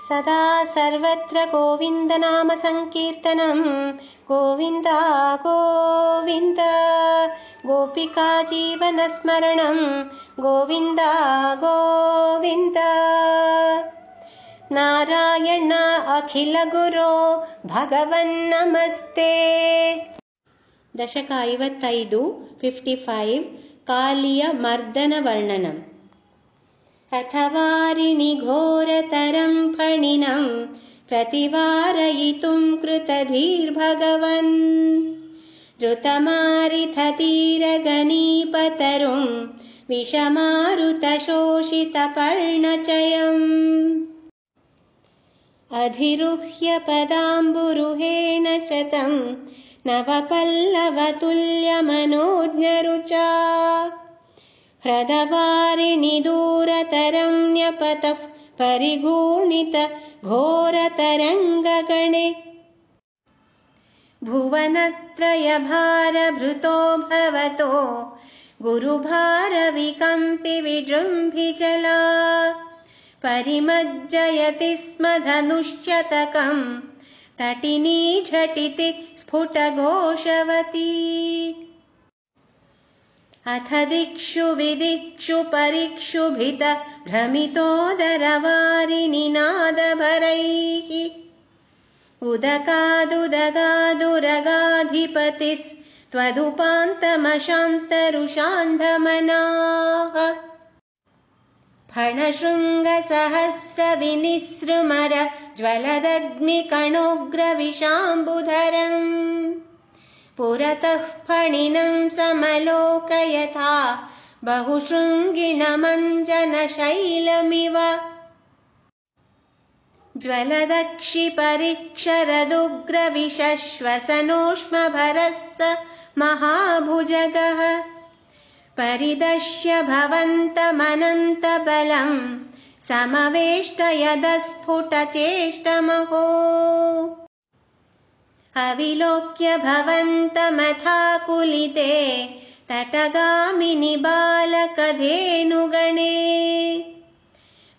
सदा सर्वत्र गोविन्दनाम संकीर्तनं गोविन्द गोविन्द गोपिका जीवनस्मरणं गोविन्द गोविन्द नारायण अखिल गुरो भगवन् नमस्ते। दशक 55 55 कालिय मर्दन वर्णनम्। अथवारिणि घोरतरं फणिनं प्रतिवारयितुं कृतधीर्भगवन् धृतमारिथतीरगणीपतरुं विषमारुतशोषितपर्णचयम् अधिरुह्य पदाम्बुरुहेण च तं नवपल्लवतुल्यमनोज्ञरुचा ह्रदवारिणि दूरतरं न्यपतः परिगूर्णित घोरतरङ्गगणे भुवनत्रयभारभृतो भवतो गुरुभारविकम्पि विजृम्भिजला परिमज्जयति स्म धनुष्यतकं तटिनी झटिति स्फुटघोषवती अथ दिक्षु विदिक्षु परिक्षुभित भ्रमितोदरवारिणि नादभरैः उदकादुदगादुरगाधिपतिस्त्वदुपान्तमशान्तरुषान्धमनाः फणशृङ्गसहस्रविनिसृमर ज्वलदग्निकणोग्रविशाम्बुधरम् पुरतः फणिनं समलोकयथा बहुशृङ्गिणमञ्जनशैलमिव ज्वलदक्षिपरिक्षरदुग्रविशश्वसनोष्मभरः स महाभुजगः परिदर्श्य भवन्तमनन्तबलं समवेष्टयदस्फुटचेष्टमहो अविलोक्य भवन्तमथाकुलिते तटगामिनि बालकधेनुगणे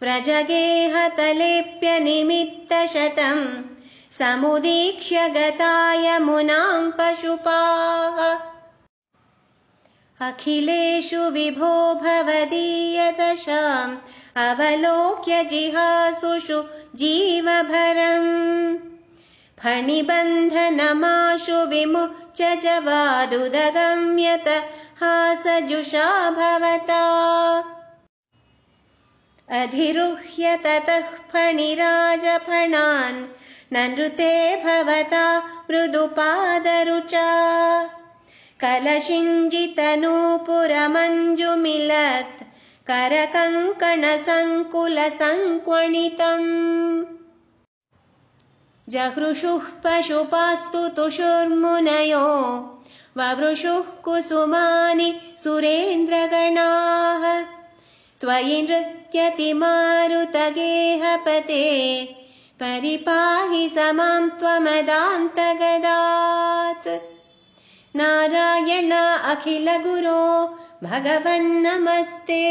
व्रजगेहतलेप्यनिमित्तशतं समुदीक्ष्य गता यमुनां पशुपाः अखिलेषु विभो भवदीयदशाम् अवलोक्य जिहासुषु जीवभरम् फणिबन्धनमाशु विमुच्य जवादुदगम्यत हासजुषा भवता अधिरुह्य ततः फणिराजफणान् ननृते भवता मृदुपादरुचा कलशिञ्जितनूपुरमञ्जुमिलत् करकङ्कणसङ्कुलसङ्क्वणितम् जहृषुः पशुपास्तु तुषुर्मुनयो ववृषुः कुसुमानि सुरेन्द्रगणाः त्वयि नृत्यति मारुतगेहपते परिपाहि समां त्वमदान्तगदात् नारायण अखिल गुरो भगवन् नमस्ते।